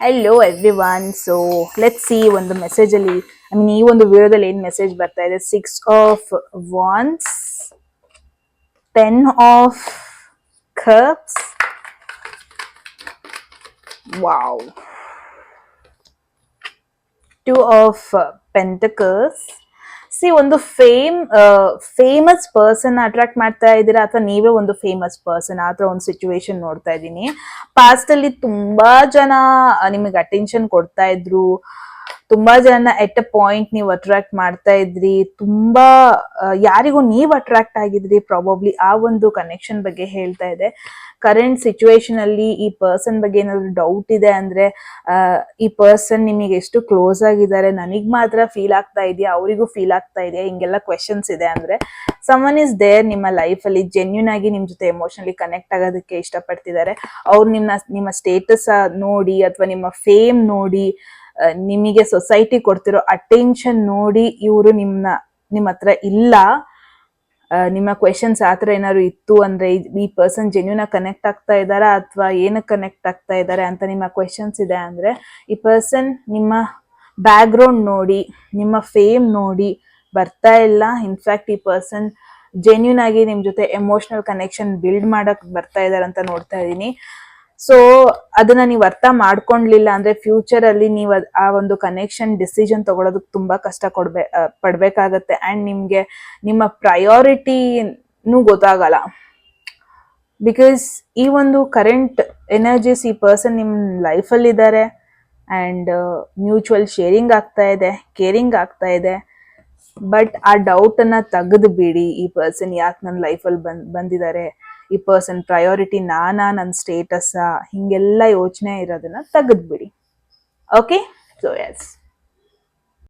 Hello everyone. So let's see ಒಂದು message ಅಲ್ಲಿ ಈ ಒಂದು ವಿಡಿಯೋದಲ್ಲಿ ಏನ್ ಮೆಸೇಜ್ ಬರ್ತಾ ಇದೆ. 6 of Wands, 10 of Cups. Wow. 2 of Pentacles. C ಒಂದು ಫೇಮಸ್ ಪರ್ಸನ್ ಅಟ್ರಾಕ್ಟ್ ಮಾಡ್ತಾ ಇದ್ದೀರಾ ಅಥವಾ ನೀವೇ ಒಂದು ಫೇಮಸ್ ಪರ್ಸನ್ ಆ ಥರ ಒಂದು ಸಿಚುವೇಶನ್ ನೋಡ್ತಾ ಇದ್ದೀನಿ. ಪಾಸ್ಟ್ ಅಲ್ಲಿ ತುಂಬಾ ಜನ ನಿಮಗೆ ಅಟೆನ್ಷನ್ ಕೊಡ್ತಾ ಇದ್ರು, ತುಂಬಾ ಜನ ಎಟ್ ಅ ಪಾಯಿಂಟ್ ನೀವು ಅಟ್ರಾಕ್ಟ್ ಮಾಡ್ತಾ ಇದ್ರಿ, ತುಂಬಾ ಯಾರಿಗೂ ನೀವ್ ಅಟ್ರಾಕ್ಟ್ ಆಗಿದ್ರಿ ಪ್ರಾಬಬ್ಲಿ. ಆ ಒಂದು ಕನೆಕ್ಷನ್ ಬಗ್ಗೆ ಹೇಳ್ತಾ ಇದೆ. ಕರೆಂಟ್ ಸಿಚುವೇಶನ್ ಅಲ್ಲಿ ಈ ಪರ್ಸನ್ ಬಗ್ಗೆ ಏನಾದ್ರು ಡೌಟ್ ಇದೆ ಅಂದ್ರೆ ಈ ಪರ್ಸನ್ ನಿಮಗೆ ಎಷ್ಟು ಕ್ಲೋಸ್ ಆಗಿದ್ದಾರೆ, ನನಗ್ ಮಾತ್ರ ಫೀಲ್ ಆಗ್ತಾ ಇದೆಯಾ, ಅವರಿಗೂ ಫೀಲ್ ಆಗ್ತಾ ಇದೆಯಾ, ಹಿಂಗೆಲ್ಲ ಕ್ವೆಶನ್ಸ್ ಇದೆ ಅಂದ್ರೆ ಸಮನ್ ಇಸ್ ದೇರ್ ನಿಮ್ಮ ಲೈಫ್ ಅಲ್ಲಿ ಜೆನ್ಯೂನ್ ಆಗಿ ನಿಮ್ ಜೊತೆ ಎಮೋಷನಲಿ ಕನೆಕ್ಟ್ ಆಗೋದಕ್ಕೆ ಇಷ್ಟಪಡ್ತಿದ್ದಾರೆ. ಅವ್ರು ನಿಮ್ಮ ಸ್ಟೇಟಸ್ ನೋಡಿ ಅಥವಾ ನಿಮ್ಮ ಫೇಮ್ ನೋಡಿ, ನಿಮಗೆ ಸೊಸೈಟಿ ಕೊಡ್ತಿರೋ ಅಟೆನ್ಷನ್ ನೋಡಿ ಇವರು ನಿಮ್ಮ ಹತ್ರ ಇಲ್ಲ. ನಿಮ್ಮ ಕ್ವೆಶನ್ಸ್ ಆತರ ಏನಾದ್ರು ಇತ್ತು ಅಂದ್ರೆ ಈ ಪರ್ಸನ್ ಜೆನ್ಯೂನ್ ಆಗಿ ಕನೆಕ್ಟ್ ಆಗ್ತಾ ಇದ್ದಾರಾ ಅಥವಾ ಏನಕ್ಕೆ ಕನೆಕ್ಟ್ ಆಗ್ತಾ ಇದ್ದಾರೆ ಅಂತ ನಿಮ್ಮ ಕ್ವೆಶನ್ಸ್ ಇದೆ ಅಂದ್ರೆ ಈ ಪರ್ಸನ್ ನಿಮ್ಮ ಬ್ಯಾಕ್ ಗ್ರೌಂಡ್ ನೋಡಿ, ನಿಮ್ಮ ಫೇಮ್ ನೋಡಿ ಬರ್ತಾ ಇಲ್ಲ. ಇನ್ಫ್ಯಾಕ್ಟ್ ಈ ಪರ್ಸನ್ ಜೆನ್ಯೂನ್ ಆಗಿ ನಿಮ್ ಜೊತೆ ಎಮೋಷನಲ್ ಕನೆಕ್ಷನ್ ಬಿಲ್ಡ್ ಮಾಡಕ್ ಬರ್ತಾ ಇದಾರೆ ಅಂತ ನೋಡ್ತಾ ಇದ್ದೀನಿ. ಸೊ ಅದನ್ನ ನೀವು ಅರ್ಥ ಮಾಡ್ಕೊಂಡ್ಲಿಲ್ಲ ಅಂದ್ರೆ ಫ್ಯೂಚರ್ ಅಲ್ಲಿ ನೀವು ಆ ಒಂದು ಕನೆಕ್ಷನ್ ಡಿಸಿಷನ್ ತಗೊಳೋದಕ್ಕೆ ತುಂಬಾ ಕಷ್ಟ ಪಡ್ಬೇಕಾಗತ್ತೆ. ಅಂಡ್ ನಿಮ್ಗೆ ನಿಮ್ಮ ಪ್ರಯಾರಿಟಿನೂ ಗೊತ್ತಾಗಲ್ಲ. ಬಿಕಾಸ್ ಈ ಒಂದು ಕರೆಂಟ್ ಎನರ್ಜೀಸ್ ಈ ಪರ್ಸನ್ ನಿಮ್ ಲೈಫಲ್ಲಿ ಇದ್ದಾರೆ ಅಂಡ್ ಮ್ಯೂಚುವಲ್ ಶೇರಿಂಗ್ ಆಗ್ತಾ ಇದೆ, ಕೇರಿಂಗ್ ಆಗ್ತಾ ಇದೆ. ಬಟ್ ಆ ಡೌಟ್ ಅನ್ನ ತೆಗೆದು ಬಿಡಿ. ಈ ಪರ್ಸನ್ ಯಾಕೆ ನನ್ನ ಲೈಫಲ್ಲಿ ಬಂದಿದ್ದಾರೆ, ಈ ಪರ್ಸನ್ ಪ್ರಯಾರಿಟಿ ನನ್ನ ಸ್ಟೇಟಸ್, ಹಿಂಗೆಲ್ಲ ಯೋಚನೆ ಇರೋದನ್ನ ತೆಗೆದ್ಬಿಡಿ. Okay, so S.